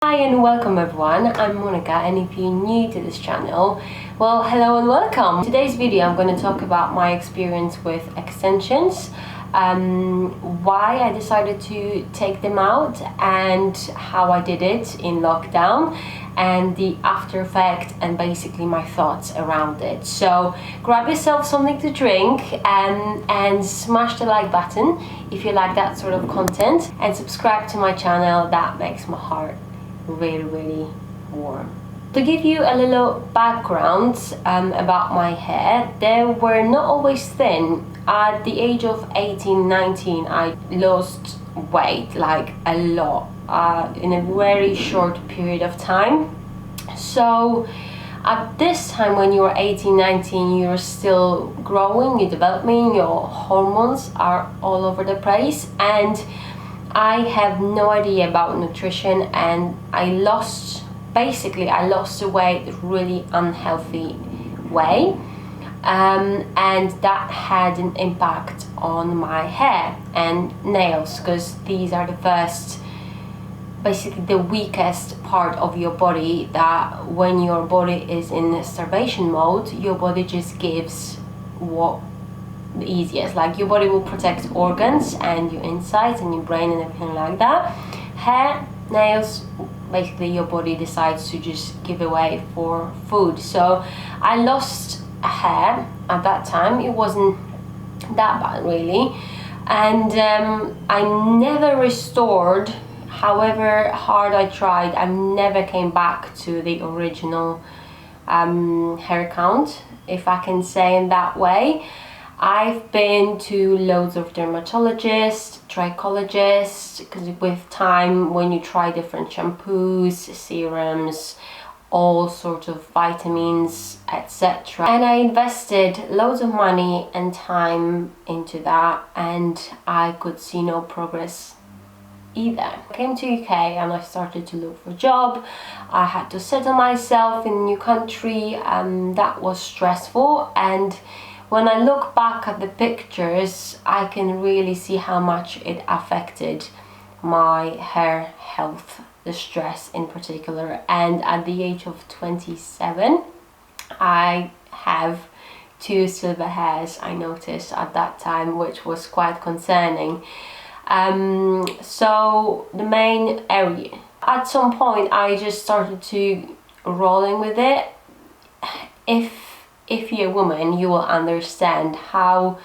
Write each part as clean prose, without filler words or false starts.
Hi and welcome everyone, I'm Monica, and if you're new to this channel, well, hello and welcome. In today's video I'm going to talk about my experience with extensions, why I decided to take them out and how I did it in lockdown, and the after effect and basically my thoughts around it. So grab yourself something to drink and smash the like button if you like that sort of content, and subscribe to my channel. That makes my heart really warm. To give you a little background about my hair, they were not always thin. At the age of 18-19 I lost weight, like a lot, in a very short period of time. So at this time, when you're 18-19, you're still growing, you're developing, your hormones are all over the place, and I have no idea about nutrition, and I lost the weight in a really unhealthy way, and that had an impact on my hair and nails, because these are the first, basically the weakest part of your body, that when your body is in starvation mode, your body just gives what the easiest. Like, your body will protect organs and your insides and your brain and everything like that. Hair, nails, basically your body decides to just give away for food. So I lost hair at that time. It wasn't that bad really, and I never restored. However hard I tried, I never came back to the original hair count, if I can say in that way. I've been to loads of dermatologists, trichologists, because with time, when you try different shampoos, serums, all sorts of vitamins, etc. And I invested loads of money and time into that, and I could see no progress either. I came to UK and I started to look for a job. I had to settle myself in a new country, and that was stressful. And when I look back at the pictures, I can really see how much it affected my hair health, the stress in particular. And at the age of 27, I have 2 silver hairs, I noticed at that time, which was quite concerning. So the main area, at some point I just started to rolling with it. If you're a woman, you will understand how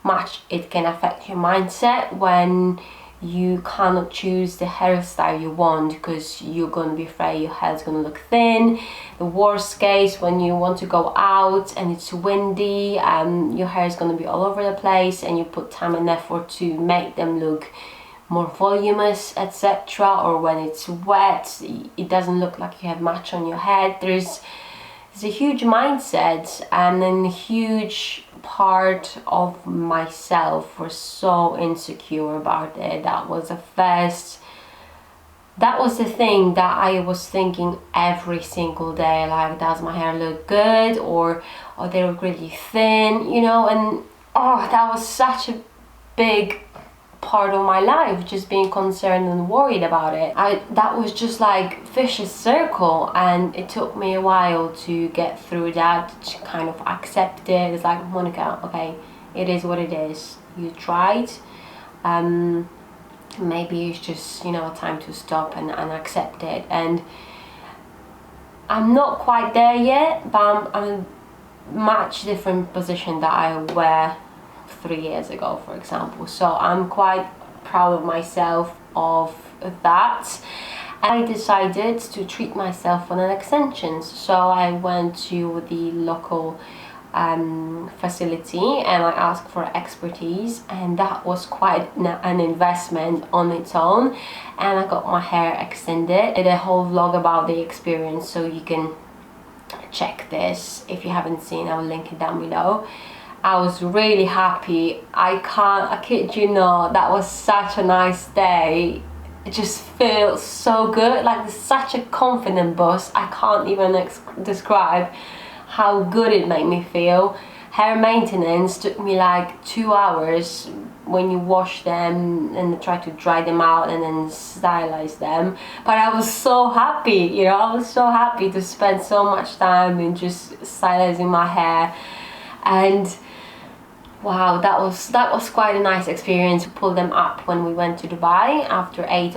much it can affect your mindset when you cannot choose the hairstyle you want, because you're going to be afraid your hair's going to look thin. The worst case, when you want to go out and it's windy, your hair is going to be all over the place, and you put time and effort to make them look more voluminous, etc. Or when it's wet, it doesn't look like you have much on your head. There's a huge mindset, and then a huge part of myself was so insecure about it. That was the thing that I was thinking every single day, like, does my hair look good, or they look really thin, you know? And that was such a big part of my life, just being concerned and worried about it. That was just like vicious circle, and it took me a while to get through that, to kind of accept it. It's like, Monica, okay, it is what it is. You tried, maybe it's just, you know, time to stop and accept it. And I'm not quite there yet, but I'm in a much different position that I were 3 years ago, for example. So I'm quite proud of myself of that. I decided to treat myself on an extensions. So I went to the local facility and I asked for expertise, and that was quite an investment on its own. And I got my hair extended. I did a whole vlog about the experience, so you can check this if you haven't seen. I'll link it down below. I was really happy. I kid you not, that was such a nice day. It just feels so good, like such a confident boost. I can't even describe how good it made me feel. hair maintenance took me like 2 hours when you wash them and try to dry them out and then stylize them. But I was so happy, you know, I was so happy to spend so much time in just stylizing my hair. And wow, that was quite a nice experience. We pulled them up when we went to Dubai. After 8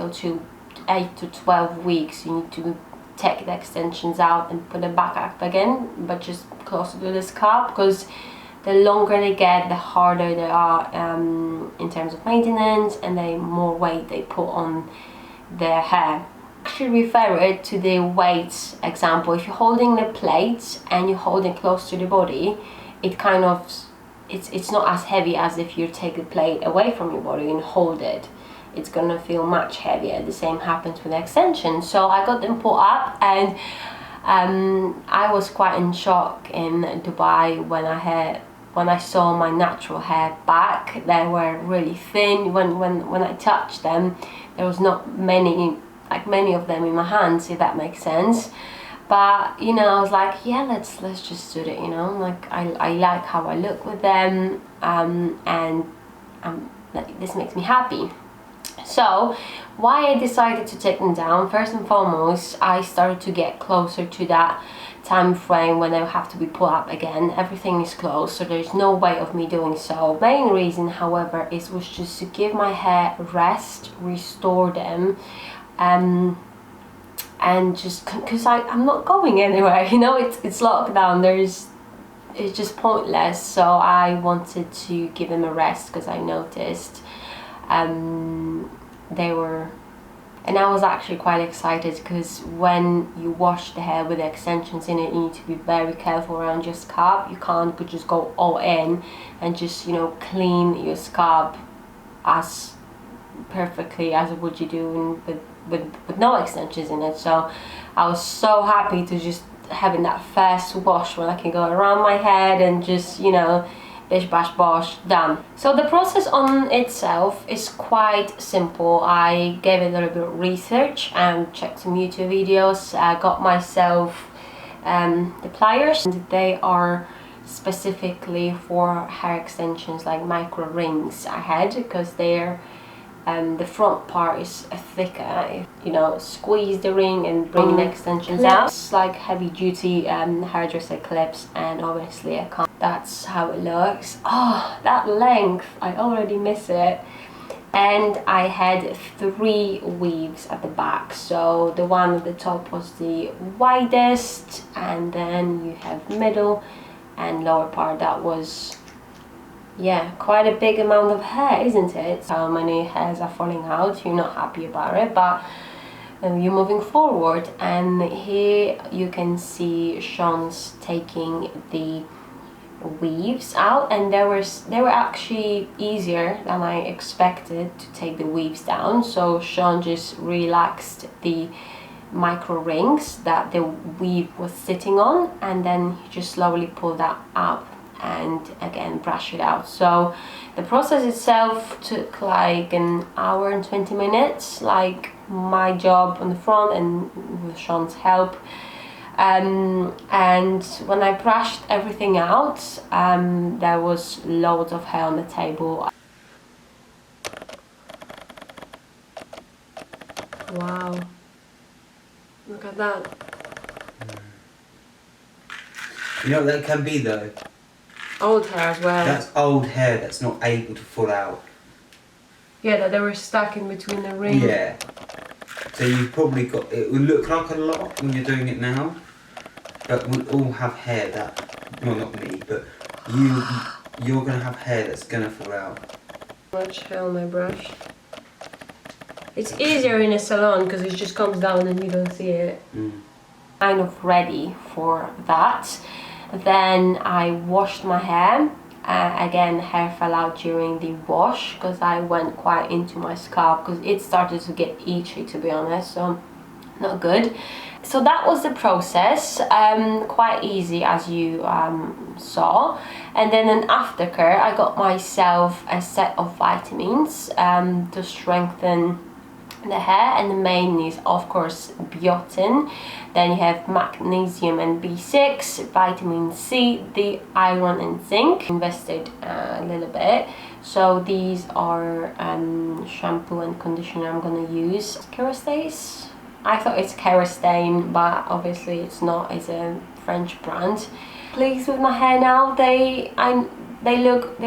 to 12 weeks, you need to take the extensions out and put them back up again, but just closer to the scalp, because the longer they get, the harder they are in terms of maintenance, and the more weight they put on their hair. Actually refer it to the weight example. If you're holding the plate and you're holding close to the body, it kind of, it's not as heavy as if you take the plate away from your body and hold it. It's gonna feel much heavier. The same happens with the extension. So I got them put up, and I was quite in shock in Dubai when I saw my natural hair back. They were really thin. When I touched them, there was not many of them in my hands, if that makes sense. But you know, I was like, yeah, let's just do it, you know, like I like how I look with them, and this makes me happy. So why I decided to take them down, first and foremost, I started to get closer to that time frame when they'll have to be put up again. Everything is closed, so there's no way of me doing so. Main reason, however, was just to give my hair rest, restore them, and just because I'm not going anywhere, you know, it's lockdown, it's just pointless. So I wanted to give them a rest, because I noticed they were, and I was actually quite excited, because when you wash the hair with the extensions in it, you need to be very careful around your scalp. You can't just go all in and just, you know, clean your scalp as perfectly as would you do with no extensions in it. So I was so happy to just having that first wash when I can go around my head and just, you know, bish bash bosh, done. So the process on itself is quite simple. I gave it a little bit of research and checked some YouTube videos. I got myself the pliers, and they are specifically for hair extensions, like micro rings I had, because they're the front part is thicker. You know, squeeze the ring and bring the extensions out. It's like heavy duty hairdresser clips, and obviously I can't. That's how it looks. Oh, that length, I already miss it. And I had 3 weaves at the back. So the one at the top was the widest, and then you have middle and lower part. That was, yeah, quite a big amount of hair, isn't it? How many hairs are falling out, you're not happy about it, but you're moving forward. And here you can see Sean's taking the weaves out, and they were actually easier than I expected to take the weaves down. So Sean just relaxed the micro rings that the weave was sitting on, and then he just slowly pulled that up and again brush it out. So the process itself took like an hour and 20 minutes, like my job on the front and with Sean's help. And when I brushed everything out, there was loads of hair on the table. Wow, look at that. You know what that can be though? Old hair as well. That's old hair that's not able to fall out. Yeah, that they were stuck in between the rings. Yeah. So you've probably got, it will look like a lot when you're doing it now, but we all have hair that, well not me, but you're going to have hair that's going to fall out. Much hair on my brush. It's easier in a salon because it just comes down and you don't see it. Kind of ready for that. Then I washed my hair. Again, hair fell out during the wash because I went quite into my scalp because it started to get itchy, to be honest, so not good. So that was the process, quite easy as you saw. And then in aftercare, I got myself a set of vitamins to strengthen the hair, and the main is of course biotin. Then you have magnesium and B6, vitamin C, D, iron and zinc. Invested a little bit. So these are shampoo and conditioner I'm gonna use. Kerastase? I thought it's Kerastane, but obviously it's not. It's a French brand. Pleased with my hair now. They look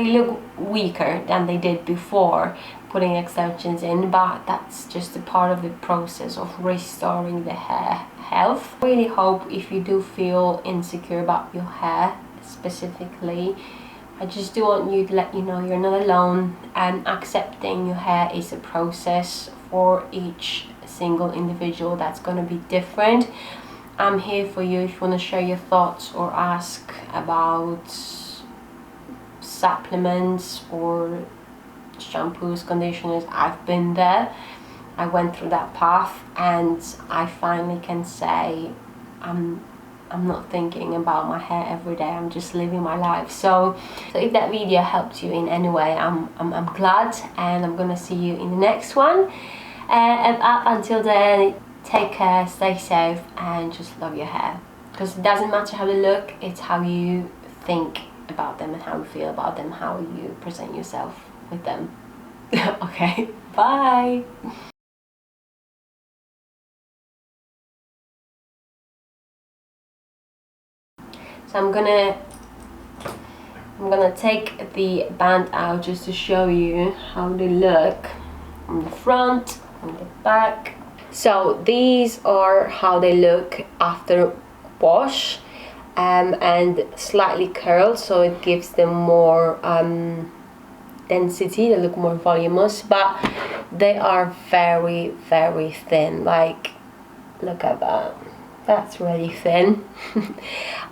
weaker than they did before putting extensions in, but that's just a part of the process of restoring the hair health. I really hope if you do feel insecure about your hair specifically, I just do want you to let you know you're not alone, and accepting your hair is a process for each single individual that's going to be different. I'm here for you if you want to share your thoughts or ask about supplements or shampoos, conditioners. I've been there. I went through that path, and I finally can say I'm not thinking about my hair every day. I'm just living my life. So if that video helped you in any way, I'm glad, and I'm gonna see you in the next one. And up until then, take care, stay safe, and just love your hair. Because it doesn't matter how they look, it's how you think about them and how you feel about them, how you present yourself with them. Okay, bye. So I'm gonna take the band out just to show you how they look on the front, on the back. So these are how they look after wash, and slightly curled, so it gives them more density. They look more voluminous, but they are very, very thin. Like, look at that. That's really thin.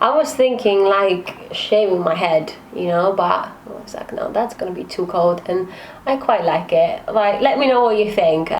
I was thinking like shaving my head, you know, but I was like, no, that's gonna be too cold, and I quite like it. Like, let me know what you think.